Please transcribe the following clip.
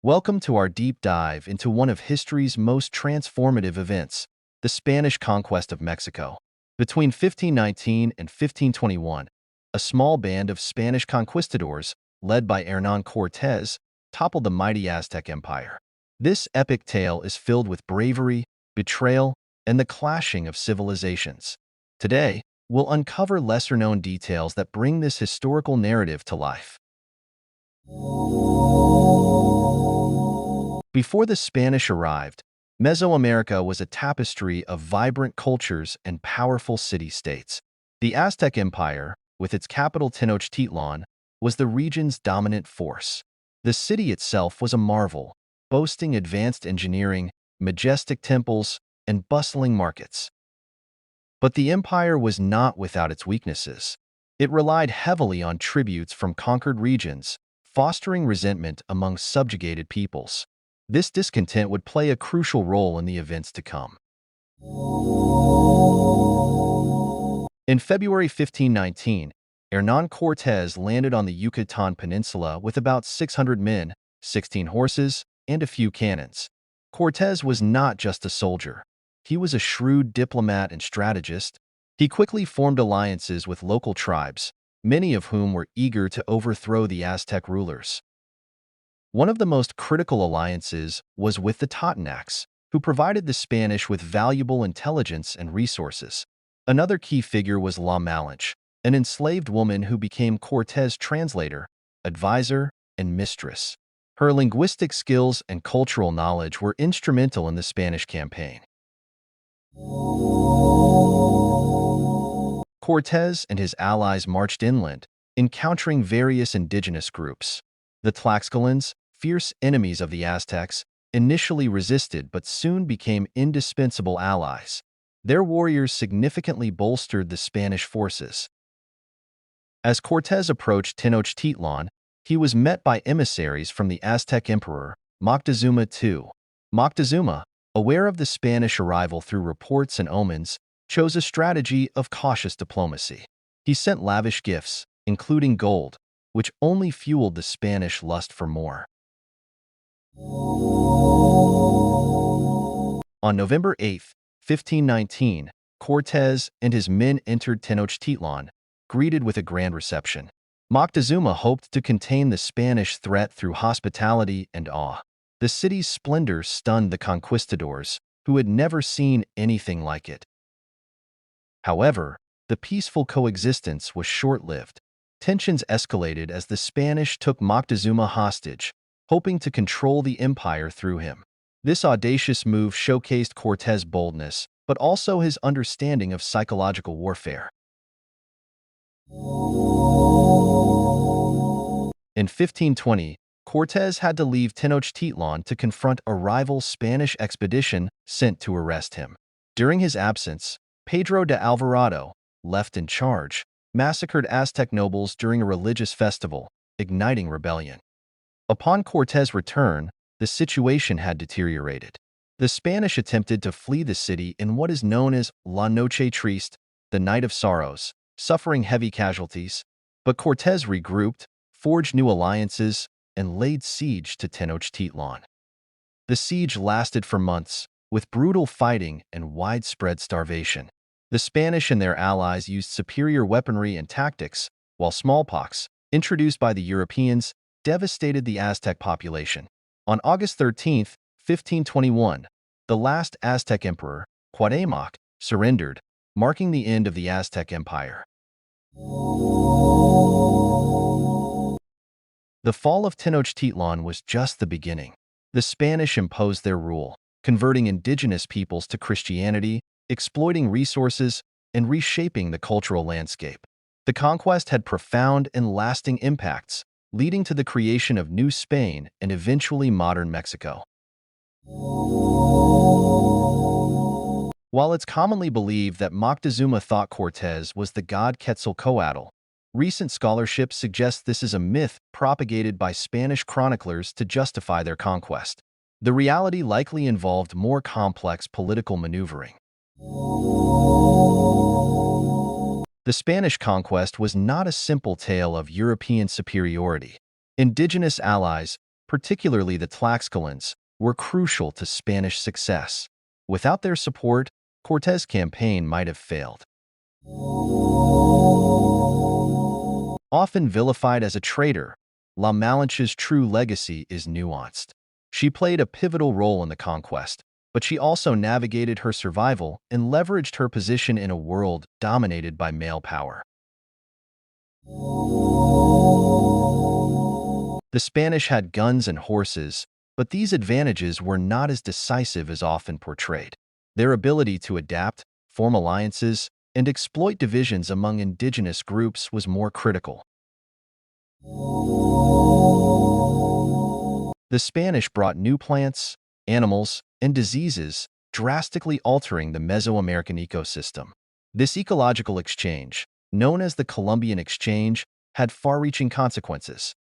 Welcome to our deep dive into one of history's most transformative events, the Spanish Conquest of Mexico. Between 1519 and 1521, a small band of Spanish conquistadors, led by Hernán Cortés, toppled the mighty Aztec Empire. This epic tale is filled with bravery, betrayal, and the clashing of civilizations. Today, we'll uncover lesser-known details that bring this historical narrative to life. Before the Spanish arrived, Mesoamerica was a tapestry of vibrant cultures and powerful city-states. The Aztec Empire, with its capital Tenochtitlan, was the region's dominant force. The city itself was a marvel, boasting advanced engineering, majestic temples, and bustling markets. But the empire was not without its weaknesses. It relied heavily on tributes from conquered regions, fostering resentment among subjugated peoples. This discontent would play a crucial role in the events to come. In February 1519, Hernán Cortés landed on the Yucatan Peninsula with about 600 men, 16 horses, and a few cannons. Cortés was not just a soldier. He was a shrewd diplomat and strategist. He quickly formed alliances with local tribes, many of whom were eager to overthrow the Aztec rulers. One of the most critical alliances was with the Totonacs, who provided the Spanish with valuable intelligence and resources. Another key figure was La Malinche, an enslaved woman who became Cortés' translator, advisor, and mistress. Her linguistic skills and cultural knowledge were instrumental in the Spanish campaign. Cortés and his allies marched inland, encountering various indigenous groups. The Tlaxcalans, fierce enemies of the Aztecs, initially resisted but soon became indispensable allies. Their warriors significantly bolstered the Spanish forces. As Cortés approached Tenochtitlan, he was met by emissaries from the Aztec Emperor, Moctezuma II. Moctezuma, aware of the Spanish arrival through reports and omens, chose a strategy of cautious diplomacy. He sent lavish gifts, including gold, which only fueled the Spanish lust for more. On November 8, 1519, Cortés and his men entered Tenochtitlan, greeted with a grand reception. Moctezuma hoped to contain the Spanish threat through hospitality and awe. The city's splendor stunned the conquistadors, who had never seen anything like it. However, the peaceful coexistence was short-lived. Tensions escalated as the Spanish took Moctezuma hostage, hoping to control the empire through him. This audacious move showcased Cortés' boldness, but also his understanding of psychological warfare. In 1520, Cortés had to leave Tenochtitlan to confront a rival Spanish expedition sent to arrest him. During his absence, Pedro de Alvarado, left in charge, massacred Aztec nobles during a religious festival, igniting rebellion. Upon Cortés' return, the situation had deteriorated. The Spanish attempted to flee the city in what is known as La Noche Triste, the Night of Sorrows, suffering heavy casualties, but Cortés regrouped, forged new alliances, and laid siege to Tenochtitlan. The siege lasted for months, with brutal fighting and widespread starvation. The Spanish and their allies used superior weaponry and tactics, while smallpox, introduced by the Europeans, devastated the Aztec population. On August 13, 1521, the last Aztec emperor, Cuauhtémoc, surrendered, marking the end of the Aztec Empire. The fall of Tenochtitlan was just the beginning. The Spanish imposed their rule, converting indigenous peoples to Christianity, exploiting resources, and reshaping the cultural landscape. The conquest had profound and lasting impacts, leading to the creation of New Spain and eventually modern Mexico. While it's commonly believed that Moctezuma thought Cortés was the god Quetzalcoatl, recent scholarship suggests this is a myth propagated by Spanish chroniclers to justify their conquest. The reality likely involved more complex political maneuvering. The Spanish conquest was not a simple tale of European superiority. Indigenous allies, particularly the Tlaxcalans, were crucial to Spanish success. Without their support, Cortés' campaign might have failed. Often vilified as a traitor, La Malinche's true legacy is nuanced. She played a pivotal role in the conquest, but she also navigated her survival and leveraged her position in a world dominated by male power. The Spanish had guns and horses, but these advantages were not as decisive as often portrayed. Their ability to adapt, form alliances, and exploit divisions among indigenous groups was more critical. The Spanish brought new plants, animals, and diseases, drastically altering the Mesoamerican ecosystem. This ecological exchange, known as the Columbian Exchange, had far-reaching consequences.